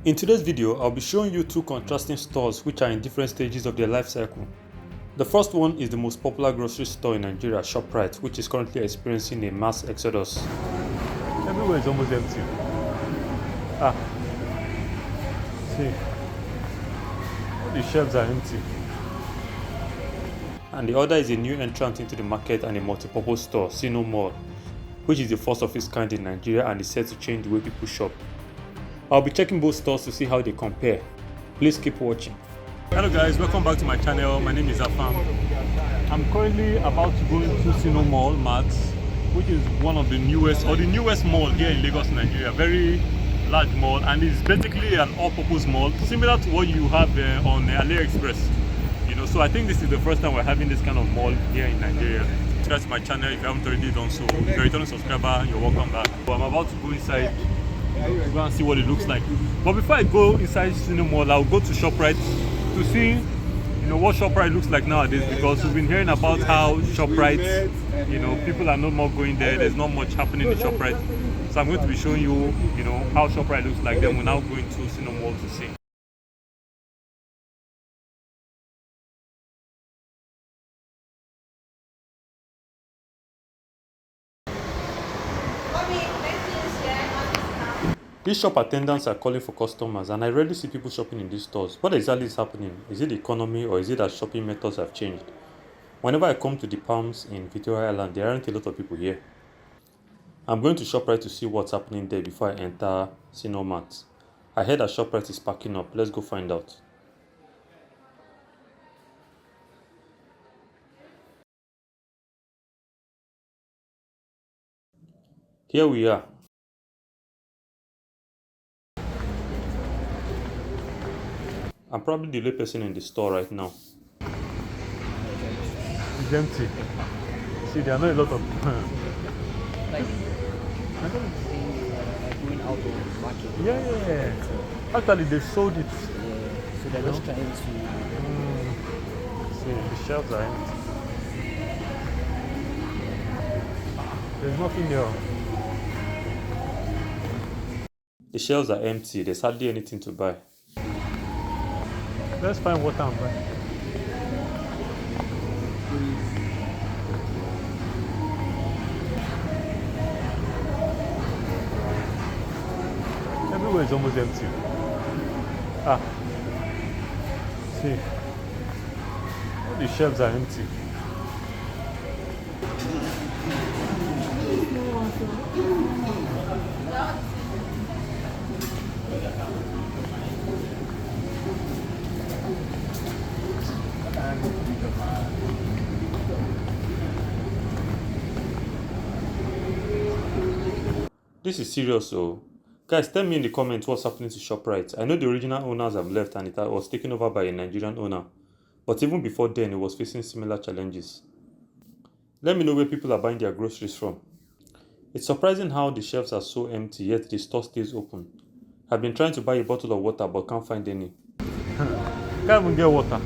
In today's video, I'll be showing you two contrasting stores which are in different stages of their life cycle. The first one is the most popular grocery store in Nigeria, Shoprite, which is currently experiencing a mass exodus. Everywhere is almost empty. See, all the shelves are empty. And the other is a new entrant into the market and a multi-purpose store, Sino Mall, which is the first of its kind in Nigeria and is set to change the way people shop. I'll be checking both stores to see how they compare. Please keep watching. Hello guys, welcome back to my channel. My name is Afam. I'm currently about to go into Sino Mall, MART, which is one of the newest mall here in Lagos, Nigeria. Very large mall, and it's basically an all-purpose mall, similar to what you have on AliExpress. So I think this is the first time we're having this kind of mall here in Nigeria. Subscribe to my channel if you haven't already done so. If you're a returning subscriber, you're welcome back. So I'm about to go inside to go and see what it looks like. But before I go inside Sino Mall, I'll go to Shoprite to see what Shoprite looks like nowadays, because we've been hearing about how Shoprite, people are no more going there. There's not much happening in Shoprite. So I'm going to be showing you, how Shoprite looks like. Then we're now going to Sino Mall to see. These shop attendants are calling for customers, and I rarely see people shopping in these stores. What exactly is happening? Is it the economy, or is it that shopping methods have changed? Whenever I come to the Palms in Victoria Island, there aren't a lot of people here. I'm going to Shoprite to see what's happening there before I enter Sinomart. I heard that Shoprite is packing up. Let's go find out. Here we are. I'm probably the only person in the store right now. It's empty. See, there are not a lot of Like, I don't think going out of market. yeah. Actually, they sold it. Yeah, so they're just trying to. See, the shelves are empty. There's nothing there. The shelves are empty. There's hardly anything to buy. Let's find water and buy. Everywhere is almost empty. See, all the shelves are empty. This is serious, so guys, tell me in the comments what's happening to Shoprite. I know the original owners have left and it was taken over by a Nigerian owner, but even before then it was facing similar challenges. Let me know where people are buying their groceries from. It's surprising how the shelves are so empty yet the store stays open. I've been trying to buy a bottle of water but can't find any. Can't even get water.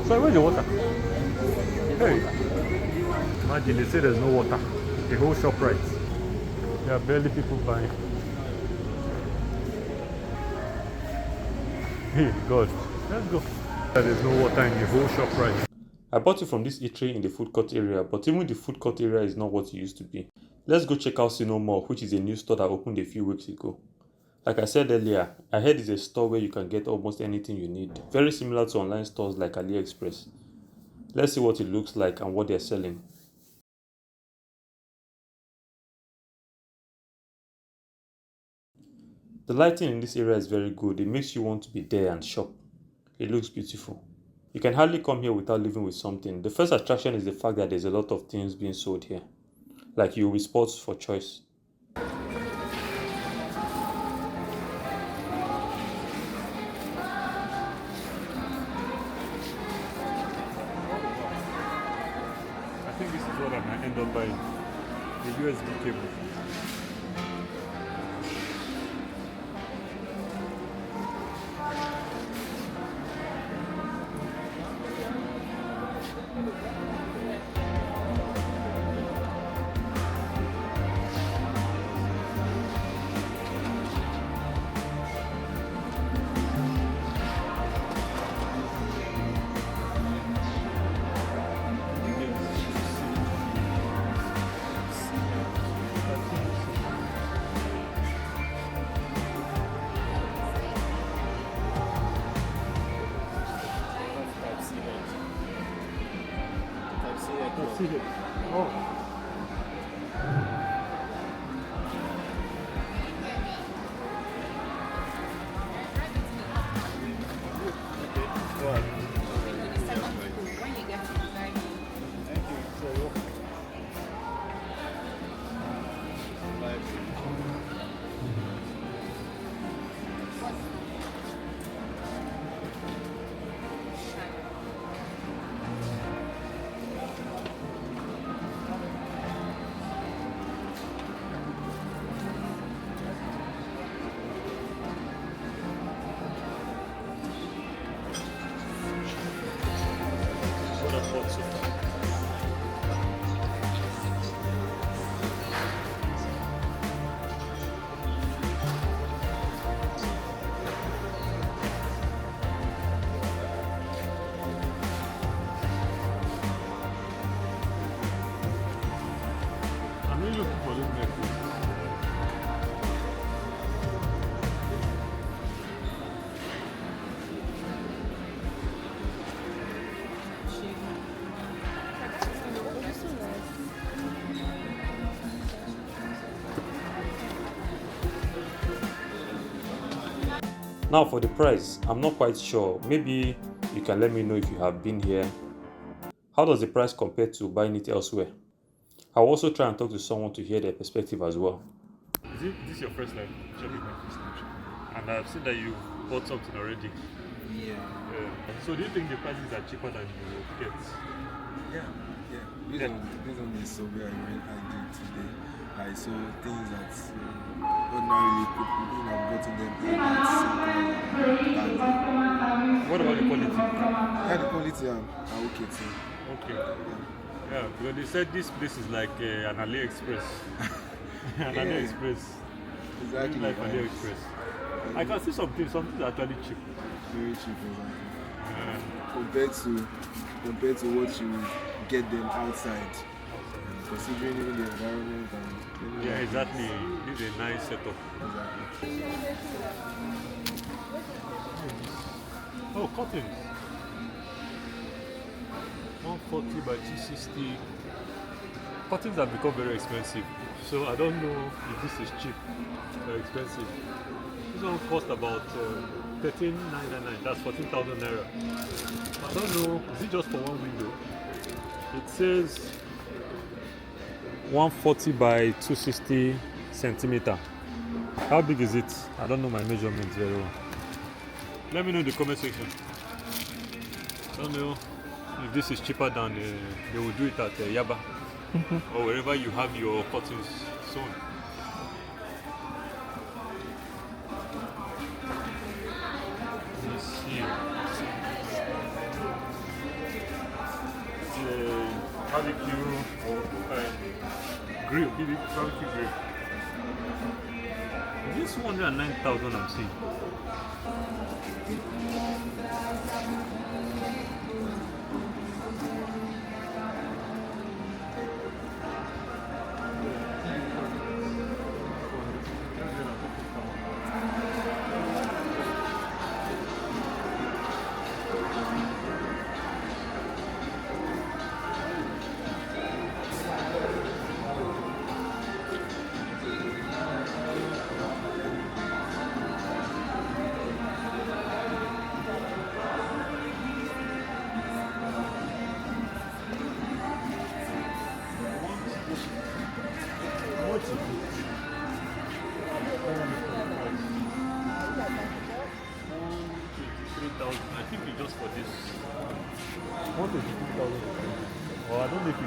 So where's the water? Hey, imagine they say there's no water. The whole shop right. There are barely people buying. Hey, God, let's go. There's no water in the whole shop right. I bought it from this eatery in the food court area, but even the food court area is not what it used to be. Let's go check out Sino Mall, which is a new store that opened a few weeks ago. Like I said earlier, I heard it's a store where you can get almost anything you need. Very similar to online stores like AliExpress. Let's see what it looks like and what they're selling. The lighting in this area is very good. It makes you want to be there and shop. It looks beautiful. You can hardly come here without leaving with something. The first attraction is the fact that there's a lot of things being sold here. Like you'll be spots for choice. I think this is what I might end up buying. The USB cable. see it. Oh. What I've bought so far. I'm really looking for this necklace. Now for the price, I'm not quite sure. Maybe you can let me know if you have been here. How does the price compare to buying it elsewhere? I'll also try and talk to someone to hear their perspective as well. Is this your first time shopping my first time shopping? And I've seen that you bought something already. Yeah. So do you think the prices are cheaper than you get? Yeah. Based on the survey I did today, I saw things that ordinarily people have gotten them at What about the quality? yeah, the quality are okay too. Okay. Yeah, because they said this place is like an AliExpress. An Yeah. AliExpress. Exactly. Like AliExpress. I can see something are actually cheap. Very cheap, exactly. Yeah. Compared to what you would get them outside. Considering even the environment and Yeah, exactly. This is a nice setup. Exactly. Oh, curtains. 140 by 260. Curtains have become very expensive, so I don't know if this is cheap or expensive. This one cost about 13,999. That's 14,000 naira. I don't know. Is it just for one window? It says 140 by 260 centimeter. How big is it? I don't know my measurements very well. Let me know in the comment section. I don't know if this is cheaper than they will do it at Yaba or wherever you have your curtains sewn. Let me see. It's a barbecue grill, barbecue grill. This 109,000 I'm seeing. I think it's just for this. 123,000. Oh, I don't know if it's.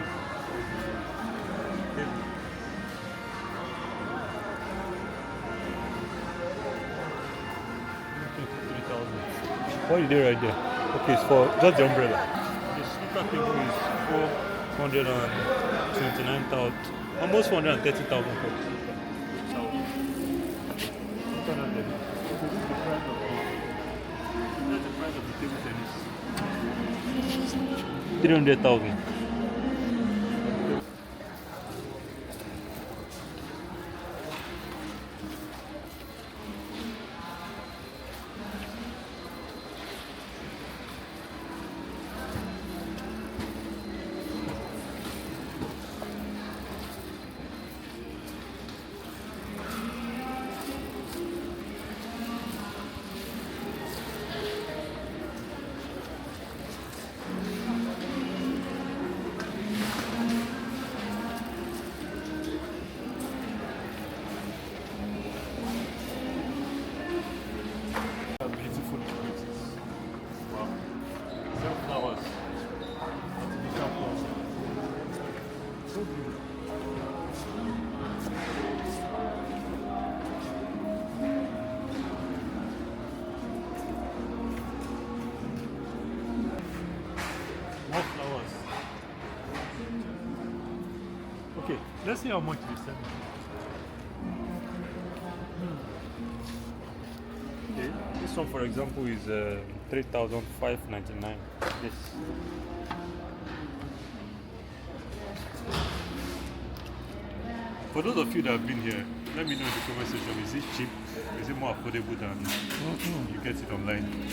What is there right there? Okay, it's for just the umbrella. The snooker table is 429,000, almost 430,000. That's the price of the table tennis. 300,000. More flowers. Okay, let's see how much they sell. Okay, this one, for example, is 3,599. This. For those of you that have been here, let me know in the comment section, is it cheap? Is it more affordable than you get it online?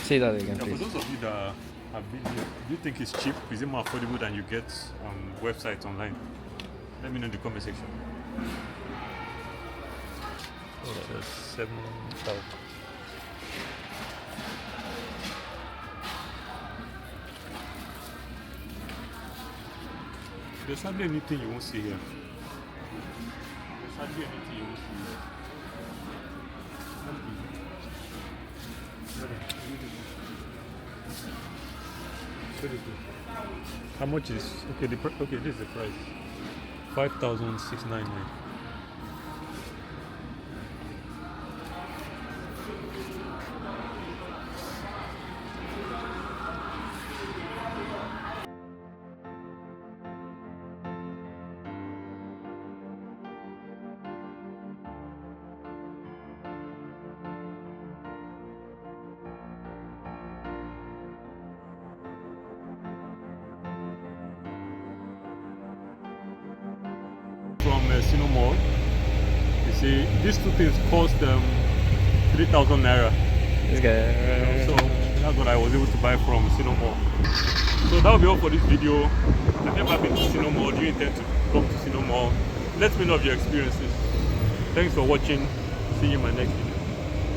Say that again, Yeah, for please. those of you that have been here, do you think it's cheap? Is it more affordable than you get on websites online? Let me know in the comment section. Oh, that's 7,000. There's hardly anything you won't see here. There's hardly anything you won't see here. How much is okay? Okay, this is the price. 5,699. From Sino Mall. You see, these two things cost 3,000 naira. This guy. So that's what I was able to buy from Sino Mall. So that will be all for this video. I've never been to Sino Mall. Do you intend to come to Sino Mall? Let me know of your experiences. Thanks for watching. See you in my next video.